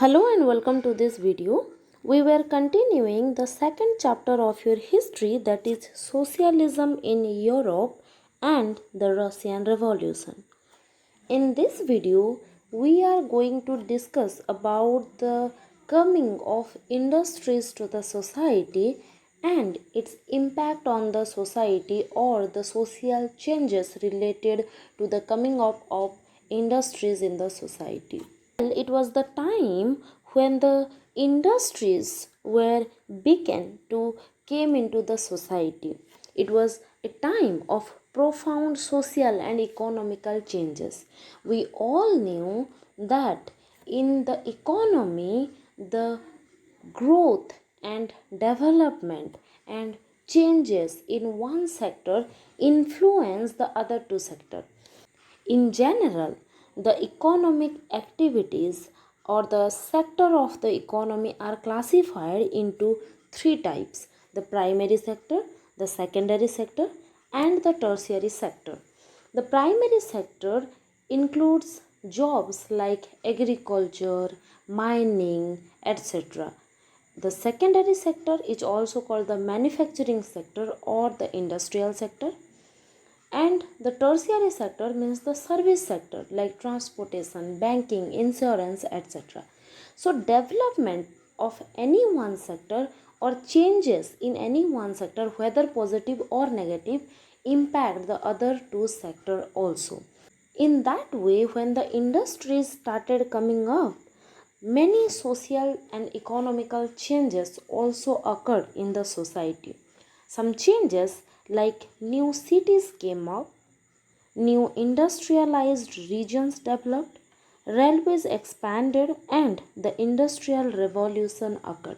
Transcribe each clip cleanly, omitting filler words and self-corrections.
Hello and welcome to this video. We were continuing the second chapter of your history, that is Socialism in Europe and the Russian Revolution. In this video, we are going to discuss about the coming of industries to the society and its impact on the society or the social changes related to the coming of industries in the society. It was the time when the industries were began to came into the society. It was a time of profound social and economical changes. We all knew that in the economy, the growth and development and changes in one sector influence the other two sectors. In general, the economic activities or the sector of the economy are classified into three types: the primary sector, the secondary sector, and the tertiary sector. The primary sector includes jobs like agriculture, mining, etc. The secondary sector is also called the manufacturing sector or the industrial sector, and the tertiary sector means the service sector like transportation, banking, insurance, etc. So development of any one sector or changes in any one sector, whether positive or negative, impact the other two sector also. In that way, when the industries started coming up, many social and economical changes also occurred in the society. Some changes like new cities came up, new industrialized regions developed, railways expanded, and the industrial revolution occurred.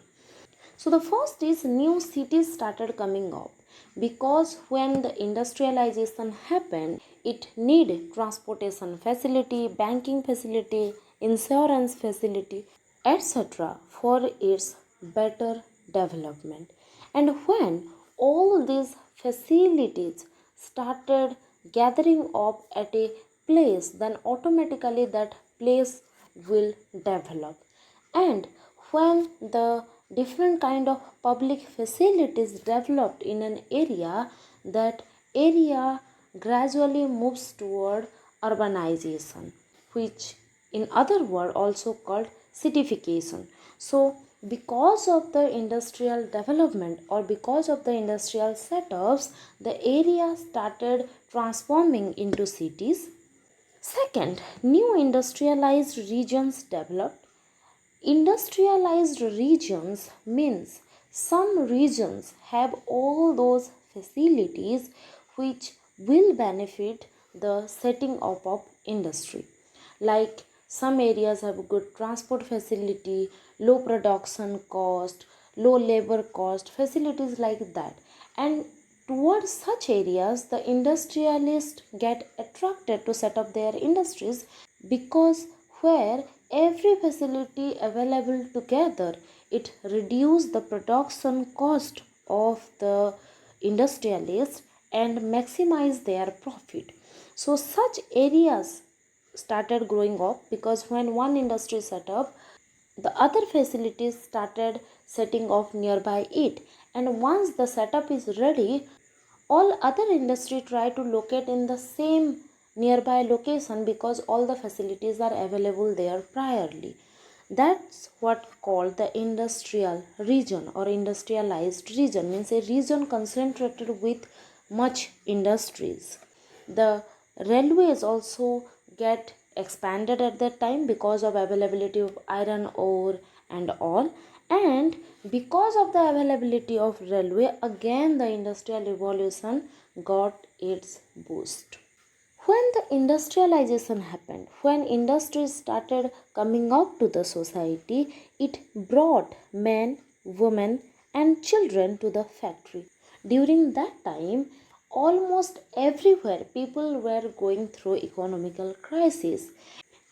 So the first is new cities started coming up because when the industrialization happened, it needed transportation facility, banking facility, insurance facility, etc. for its better development. And when all these facilities started gathering up at a place, then automatically that place will develop. And when the different kind of public facilities developed in an area, that area gradually moves toward urbanization, which in other word also called cityfication. So because of the industrial development or because of the industrial setups, the area started transforming into cities. Second, new industrialized regions developed. Industrialized regions means some regions have all those facilities which will benefit the setting up of industry. Like some areas have good transport facility, low production cost, low labor cost, facilities like that. And towards such areas, the industrialists get attracted to set up their industries because where every facility available together, it reduce the production cost of the industrialists and maximize their profit. So such areas started growing up because when one industry set up, the other facilities started setting off nearby it, and once the setup is ready, all other industry try to locate in the same nearby location because all the facilities are available there priorly. That's what called the industrial region or industrialized region, means a region concentrated with much industries. The railways also get expanded at that time because of availability of iron ore and all, and because of the availability of railway, again the industrial revolution got its boost. When the industrialization happened, when industries started coming up to the society, it brought men, women, and children to the factory. During that time, almost everywhere people were going through economical crisis,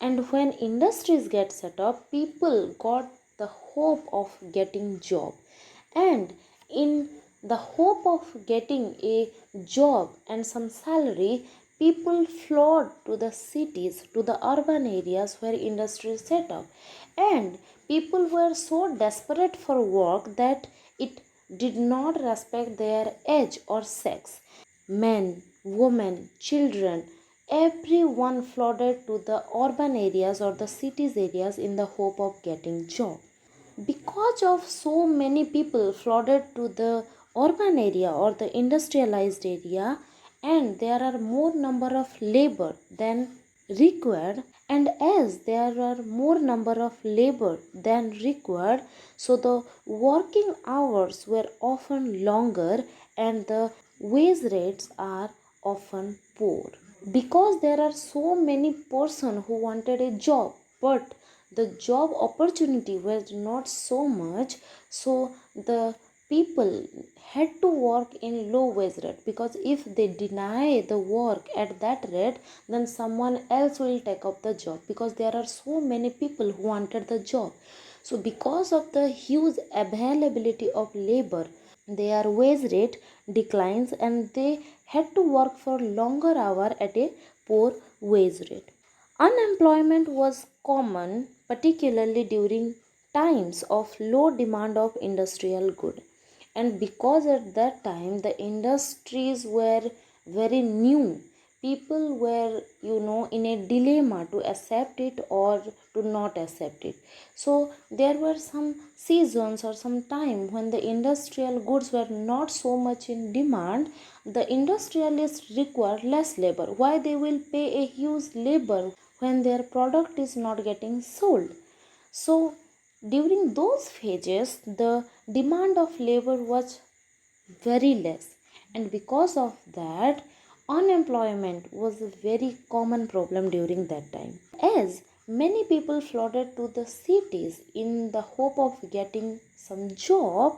and when industries get set up, people got the hope of getting job, and in the hope of getting a job and some salary, people flowed to the cities, to the urban areas where industries set up. And people were so desperate for work that it did not respect their age or sex. Men, women, children, everyone flooded to the urban areas or the cities areas in the hope of getting job. Because of so many people flooded to the urban area or the industrialized area, and there are more number of labor than required, and as there are more number of labor than required, so the working hours were often longer and the wage rates are often poor, because there are so many person who wanted a job, but the job opportunity was not so much, so the people had to work in low wage rate, because if they deny the work at that rate, then someone else will take up the job, because there are so many people who wanted the job. So because of the huge availability of labor, their wage rate declines and they had to work for longer hour at a poor wage rate. Unemployment was common, particularly during times of low demand of industrial good. And because at that time the industries were very new, people were, in a dilemma to accept it or to not accept it. So there were some seasons or some time when the industrial goods were not so much in demand. The industrialists require less labor. Why they will pay a huge labor when their product is not getting sold? So during those phases, the demand of labor was very less, and because of that, unemployment was a very common problem during that time. As many people flooded to the cities in the hope of getting some job,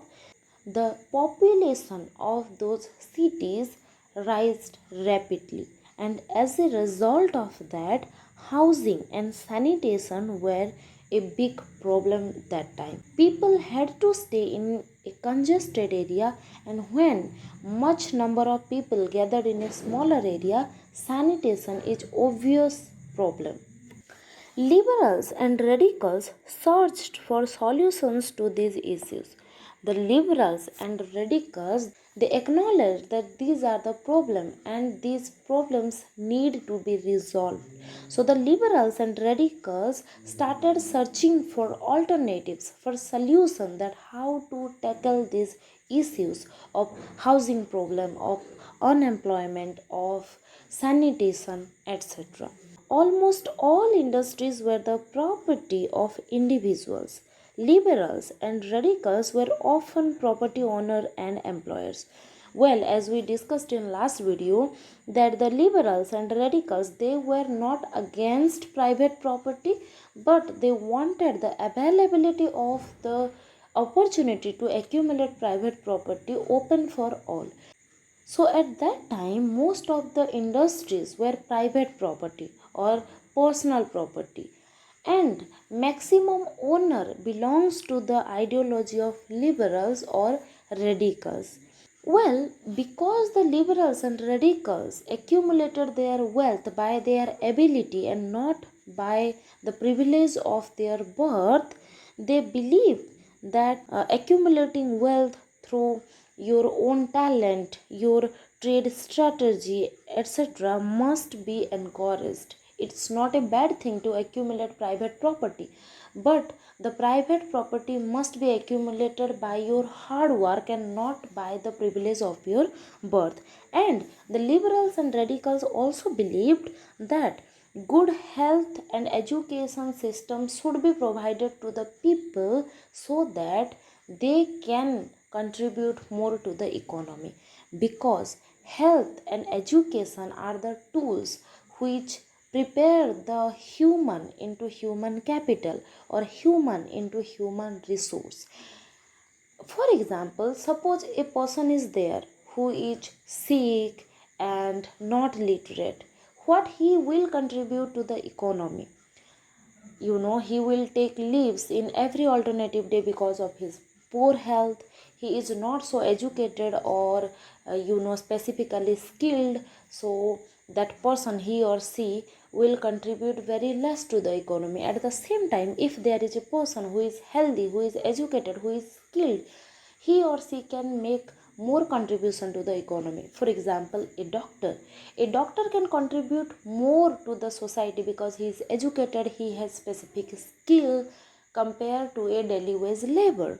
the population of those cities rised rapidly, and as a result of that, housing and sanitation were a big problem that time. People had to stay in a congested area, and when much number of people gathered in a smaller area, sanitation is obvious problem. Liberals and radicals searched for solutions to these issues. The liberals and radicals, they acknowledged that these are the problem and these problems need to be resolved. So the liberals and radicals started searching for alternatives, for solutions, that how to tackle these issues of housing problem, of unemployment, of sanitation, etc. Almost all industries were the property of individuals. Liberals and radicals were often property owners and employers. Well, as we discussed in last video, that the liberals and radicals, they were not against private property, but they wanted the availability of the opportunity to accumulate private property open for all. So at that time, most of the industries were private property or personal property, and maximum owner belongs to the ideology of liberals or radicals. Well, because the liberals and radicals accumulated their wealth by their ability and not by the privilege of their birth, they believe that accumulating wealth through your own talent, your trade strategy, etc., must be encouraged. It's not a bad thing to accumulate private property, but the private property must be accumulated by your hard work and not by the privilege of your birth. And the liberals and radicals also believed that good health and education system should be provided to the people so that they can contribute more to the economy, because health and education are the tools which prepare the human into human capital or human into human resource. For example, suppose a person is there who is sick and not literate, what he will contribute to the economy? He will take leaves in every alternative day because of his poor health. He is not so educated or specifically skilled, so that person, he or she, will contribute very less to the economy. At the same time, if there is a person who is healthy, who is educated, who is skilled, he or she can make more contribution to the economy. For example, a doctor can contribute more to the society because he is educated, he has specific skill compared to a daily wage labor.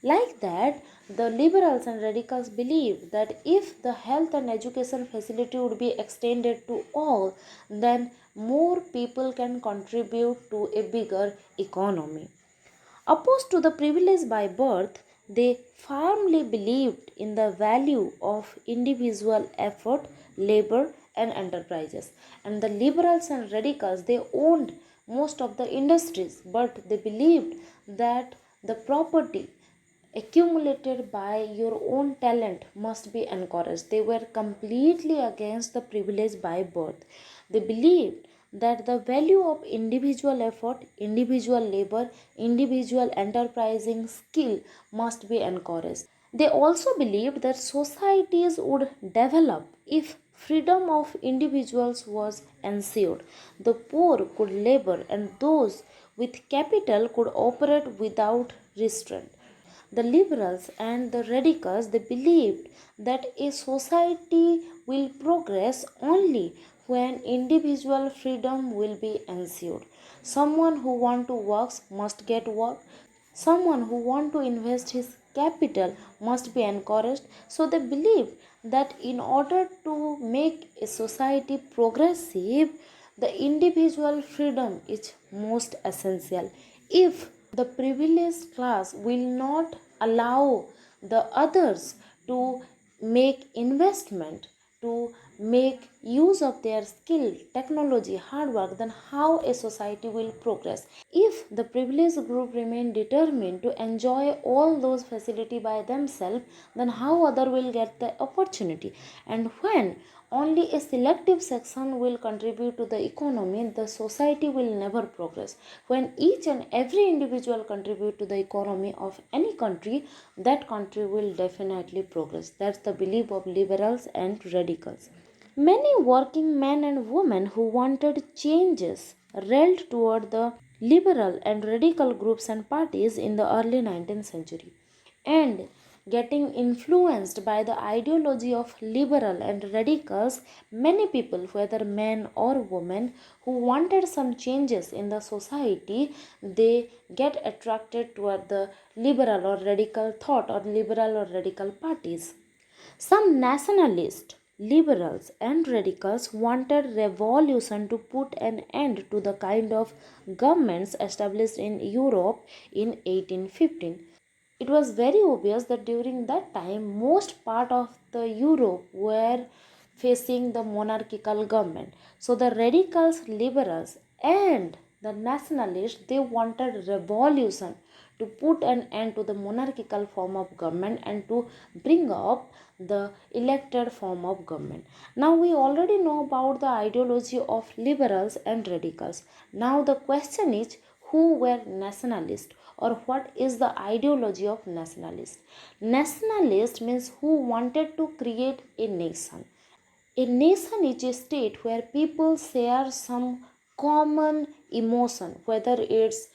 Like that, the liberals and radicals believe that if the health and education facility would be extended to all, then more people can contribute to a bigger economy. Opposed to the privilege by birth, they firmly believed in the value of individual effort, labor, and enterprises. And the liberals and radicals, they owned most of the industries, but they believed that the property accumulated by your own talent must be encouraged. They were completely against the privilege by birth. They believed that the value of individual effort, individual labor, individual enterprising skill must be encouraged. They also believed that societies would develop if freedom of individuals was ensured. The poor could labor and those with capital could operate without restraint. The liberals and the radicals, they believed that a society will progress only when individual freedom will be ensured. Someone who want to work must get work. Someone who want to invest his capital must be encouraged. So they believe that in order to make a society progressive, the individual freedom is most essential. If the privileged class will not allow the others to make investment, to make use of their skill, technology, hard work, then how a society will progress? If the privileged group remain determined to enjoy all those facilities by themselves, then how other will get the opportunity? And when only a selective section will contribute to the economy, the society will never progress. When each and every individual contribute to the economy of any country, that country will definitely progress. That's the belief of liberals and radicals. Many working men and women who wanted changes railed toward the liberal and radical groups and parties in the early 19th century. And getting influenced by the ideology of liberal and radicals, many people, whether men or women, who wanted some changes in the society, they get attracted toward the liberal or radical thought or liberal or radical parties. Some nationalists, liberals, and radicals wanted revolution to put an end to the kind of governments established in Europe in 1815. It was very obvious that during that time most part of the Europe were facing the monarchical government. So the radicals, liberals, and the nationalists, they wanted revolution to put an end to the monarchical form of government and to bring up the elected form of government. Now we already know about the ideology of liberals and radicals. Now the question is, who were nationalists, or what is the ideology of nationalist? Nationalist means who wanted to create a nation. A nation is a state where people share some common emotion, whether it's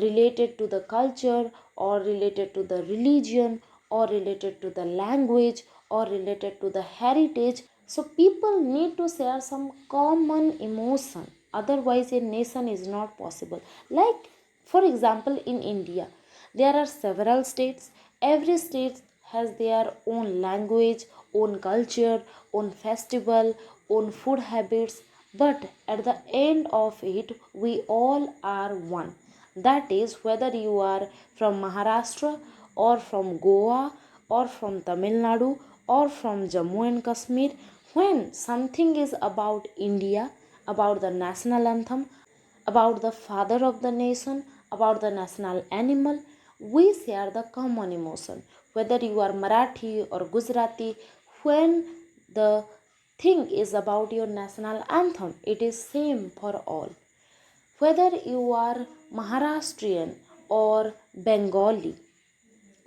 related to the culture or related to the religion or related to the language or related to the heritage. So people need to share some common emotion. Otherwise, a nation is not possible. Like, for example, in India, there are several states. Every state has their own language, own culture, own festival, own food habits. But at the end of it, we all are one. That is, whether you are from Maharashtra or from Goa or from Tamil Nadu or from Jammu and Kashmir, when something is about India, about the national anthem, about the father of the nation, about the national animal, we share the common emotion. Whether you are Marathi or Gujarati, when the thing is about your national anthem, it is same for all. Whether you are Maharashtrian or Bengali,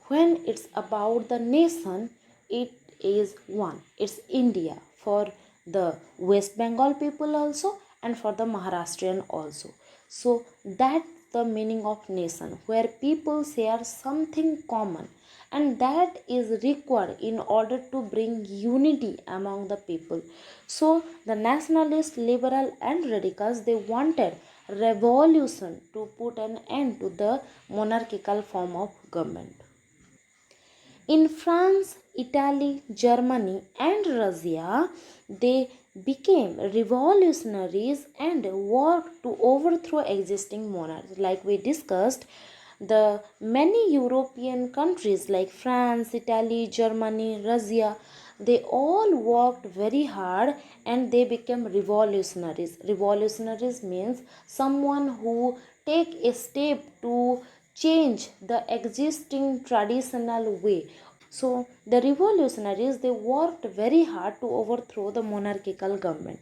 when it's about the nation, it is one. It's India for the West Bengal people also, and for the Maharashtrian also. So that's the meaning of nation, where people share something common, and that is required in order to bring unity among the people. So the nationalists, liberal and radicals, they wanted revolution to put an end to the monarchical form of government. In France, Italy, Germany, and Russia, they became revolutionaries and worked to overthrow existing monarchs. Like we discussed, the many European countries like France, Italy, Germany, Russia, they all worked very hard and they became revolutionaries. Revolutionaries means someone who take a step to change the existing traditional way. So the revolutionaries, they worked very hard to overthrow the monarchical government.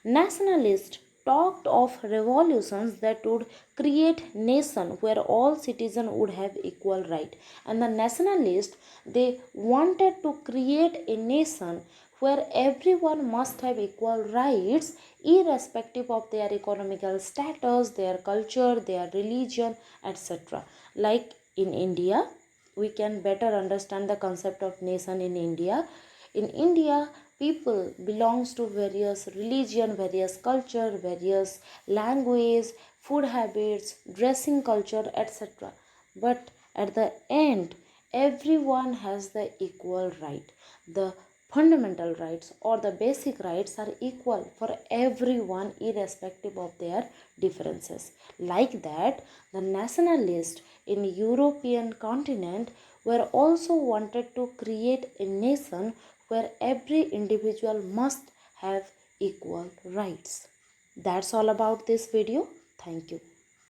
Nationalists talked of revolutions that would create nation where all citizens would have equal right, and the nationalists, they wanted to create a nation where everyone must have equal rights irrespective of their economical status, their culture, their religion, etc. Like in India, we can better understand the concept of nation in India. In India, people belongs to various religion, various culture, various language, food habits, dressing culture, etc. But at the end, everyone has the equal right. The fundamental rights or the basic rights are equal for everyone irrespective of their differences. Like that, the nationalists in European continent were also wanted to create a nation where every individual must have equal rights. That's all about this video. Thank you.